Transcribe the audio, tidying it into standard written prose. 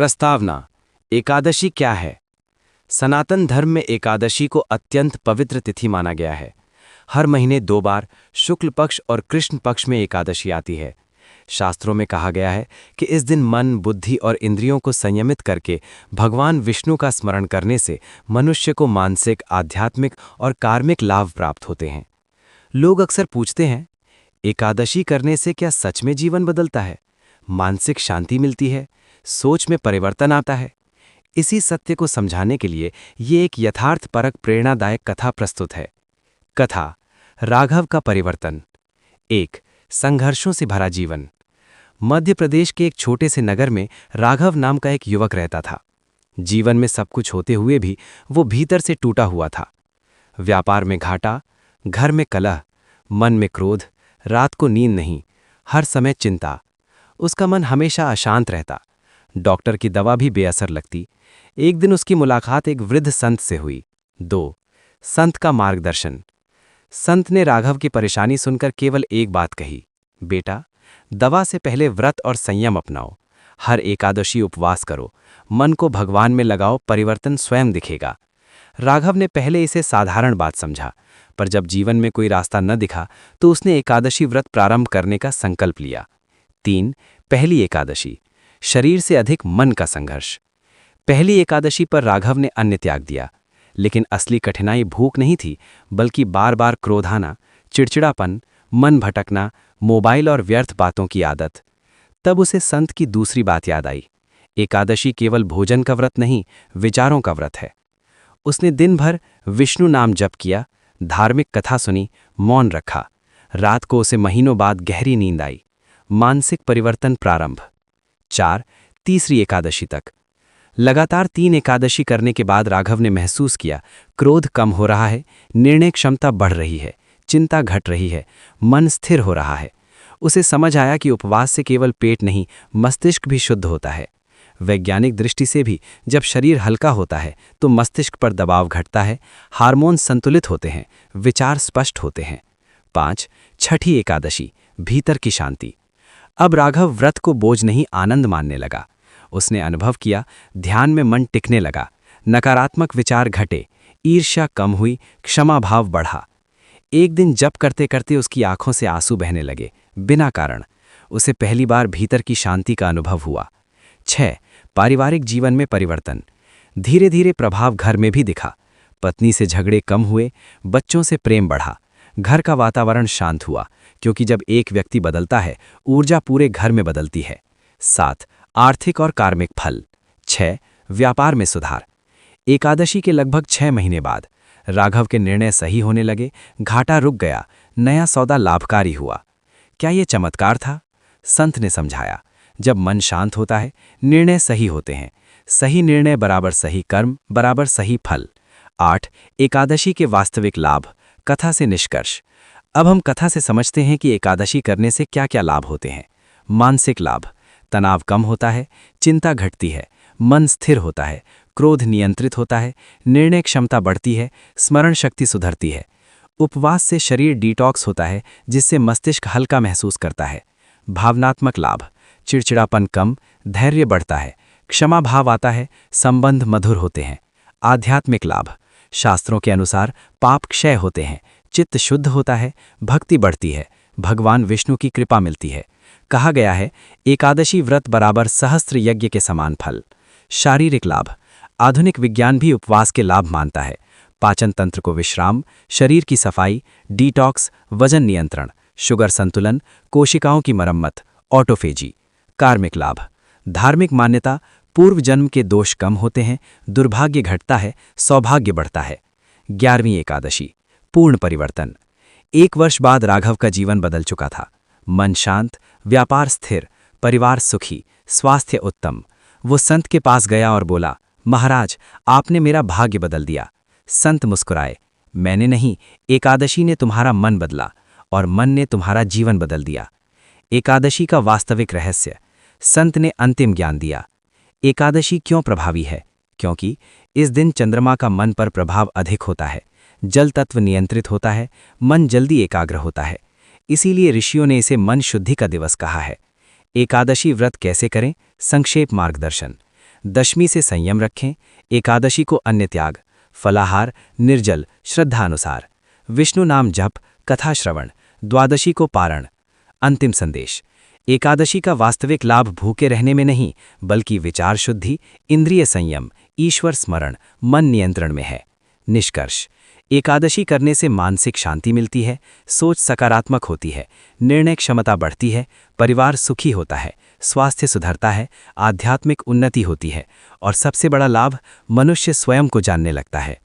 प्रस्तावना। एकादशी क्या है? सनातन धर्म में एकादशी को अत्यंत पवित्र तिथि माना गया है। हर महीने 2 बार शुक्ल पक्ष और कृष्ण पक्ष में एकादशी आती है। शास्त्रों में कहा गया है कि इस दिन मन, बुद्धि और इंद्रियों को संयमित करके भगवान विष्णु का स्मरण करने से मनुष्य को मानसिक, आध्यात्मिक और कार्मिक लाभ प्राप्त होते हैं। लोग अक्सर पूछते हैं, एकादशी करने से क्या सच में जीवन बदलता है? मानसिक शांति मिलती है? सोच में परिवर्तन आता है? इसी सत्य को समझाने के लिए ये एक यथार्थपरक प्रेरणादायक कथा प्रस्तुत है। कथा, राघव का परिवर्तन। 1. संघर्षों से भरा जीवन। मध्य प्रदेश के एक छोटे से नगर में राघव नाम का एक युवक रहता था। जीवन में सब कुछ होते हुए भी वो भीतर से टूटा हुआ था। व्यापार में घाटा, घर में कलह, मन में क्रोध, रात को नींद नहीं, हर समय चिंता। उसका मन हमेशा अशांत रहता। डॉक्टर की दवा भी बेअसर लगती। एक दिन उसकी मुलाकात एक वृद्ध संत से हुई। 2. संत का मार्गदर्शन। संत ने राघव की परेशानी सुनकर केवल एक बात कही, बेटा, दवा से पहले व्रत और संयम अपनाओ। हर एकादशी उपवास करो, मन को भगवान में लगाओ, परिवर्तन स्वयं दिखेगा। राघव ने पहले इसे साधारण बात समझा, पर जब जीवन में कोई रास्ता न दिखा तो उसने एकादशी व्रत प्रारंभ करने का संकल्प लिया। 3. पहली एकादशी। शरीर से अधिक मन का संघर्ष। पहली एकादशी पर राघव ने अन्न त्याग दिया, लेकिन असली कठिनाई भूख नहीं थी, बल्कि बार बार क्रोध आना, चिड़चिड़ापन, मन भटकना, मोबाइल और व्यर्थ बातों की आदत। तब उसे संत की दूसरी बात याद आई, एकादशी केवल भोजन का व्रत नहीं, विचारों का व्रत है। उसने दिन भर विष्णु नाम जप किया, धार्मिक कथा सुनी, मौन रखा। रात को उसे महीनों बाद गहरी नींद आई। मानसिक परिवर्तन प्रारंभ। 4. तीसरी एकादशी तक। लगातार 3 एकादशी करने के बाद राघव ने महसूस किया, क्रोध कम हो रहा है, निर्णय क्षमता बढ़ रही है, चिंता घट रही है, मन स्थिर हो रहा है। उसे समझ आया कि उपवास से केवल पेट नहीं, मस्तिष्क भी शुद्ध होता है। वैज्ञानिक दृष्टि से भी जब शरीर हल्का होता है तो मस्तिष्क पर दबाव घटता है, हार्मोन संतुलित होते हैं, विचार स्पष्ट होते हैं। 5. छठी एकादशी, भीतर की शांति। अब राघव व्रत को बोझ नहीं, आनंद मानने लगा। उसने अनुभव किया, ध्यान में मन टिकने लगा, नकारात्मक विचार घटे, ईर्ष्या कम हुई, क्षमा भाव बढ़ा। एक दिन जप करते करते उसकी आंखों से आंसू बहने लगे, बिना कारण। उसे पहली बार भीतर की शांति का अनुभव हुआ। 6. पारिवारिक जीवन में परिवर्तन। धीरे धीरे प्रभाव घर में भी दिखा। पत्नी से झगड़े कम हुए, बच्चों से प्रेम बढ़ा, घर का वातावरण शांत हुआ, क्योंकि जब एक व्यक्ति बदलता है, ऊर्जा पूरे घर में बदलती है। 7. आर्थिक और कार्मिक फल। 6. व्यापार में सुधार। एकादशी के लगभग 6 महीने बाद राघव के निर्णय सही होने लगे, घाटा रुक गया, नया सौदा लाभकारी हुआ। क्या ये चमत्कार था? संत ने समझाया, जब मन शांत होता है, निर्णय सही होते हैं। सही निर्णय बराबर सही कर्म बराबर सही फल। 8. एकादशी के वास्तविक लाभ। कथा से निष्कर्ष। अब हम कथा से समझते हैं कि एकादशी करने से क्या क्या लाभ होते हैं। मानसिक लाभ। तनाव कम होता है, चिंता घटती है, मन स्थिर होता है, क्रोध नियंत्रित होता है, निर्णय क्षमता बढ़ती है, स्मरण शक्ति सुधरती है। उपवास से शरीर डिटॉक्स होता है, जिससे मस्तिष्क हल्का महसूस करता है। भावनात्मक लाभ। चिड़चिड़ापन कम, धैर्य बढ़ता है, क्षमा भाव आता है, संबंध मधुर होते हैं। आध्यात्मिक लाभ। शास्त्रों के अनुसार पाप क्षय होते हैं, चित्त शुद्ध होता है, भक्ति बढ़ती है, भगवान विष्णु की कृपा मिलती है। कहा गया है, एकादशी व्रत बराबर सहस्त्र यज्ञ के समान फल। शारीरिक लाभ। आधुनिक विज्ञान भी उपवास के लाभ मानता है। पाचन तंत्र को विश्राम, शरीर की सफाई, डिटॉक्स, वजन नियंत्रण, शुगर संतुलन, कोशिकाओं की मरम्मत, ऑटोफेजी। कार्मिक लाभ। धार्मिक मान्यता। पूर्व जन्म के दोष कम होते हैं, दुर्भाग्य घटता है, सौभाग्य बढ़ता है। 11वीं एकादशी, पूर्ण परिवर्तन। 1 वर्ष बाद राघव का जीवन बदल चुका था। मन शांत, व्यापार स्थिर, परिवार सुखी, स्वास्थ्य उत्तम। वो संत के पास गया और बोला, महाराज, आपने मेरा भाग्य बदल दिया। संत मुस्कुराए, मैंने नहीं, एकादशी ने तुम्हारा मन बदला और मन ने तुम्हारा जीवन बदल दिया। एकादशी का वास्तविक रहस्य। संत ने अंतिम ज्ञान दिया। एकादशी क्यों प्रभावी है? क्योंकि इस दिन चंद्रमा का मन पर प्रभाव अधिक होता है, जल तत्व नियंत्रित होता है, मन जल्दी एकाग्र होता है। इसीलिए ऋषियों ने इसे मन शुद्धि का दिवस कहा है। एकादशी व्रत कैसे करें? संक्षेप मार्गदर्शन। दशमी से संयम रखें, एकादशी को अन्य त्याग, फलाहार, निर्जल, श्रद्धानुसार, विष्णु नाम जप, कथा श्रवण, द्वादशी को पारण। अंतिम संदेश। एकादशी का वास्तविक लाभ भूखे रहने में नहीं, बल्कि विचार शुद्धि, इंद्रिय संयम, ईश्वर स्मरण, मन नियंत्रण में है। निष्कर्ष। एकादशी करने से मानसिक शांति मिलती है, सोच सकारात्मक होती है, निर्णय क्षमता बढ़ती है, परिवार सुखी होता है, स्वास्थ्य सुधरता है, आध्यात्मिक उन्नति होती है और सबसे बड़ा लाभ, मनुष्य स्वयं को जानने लगता है।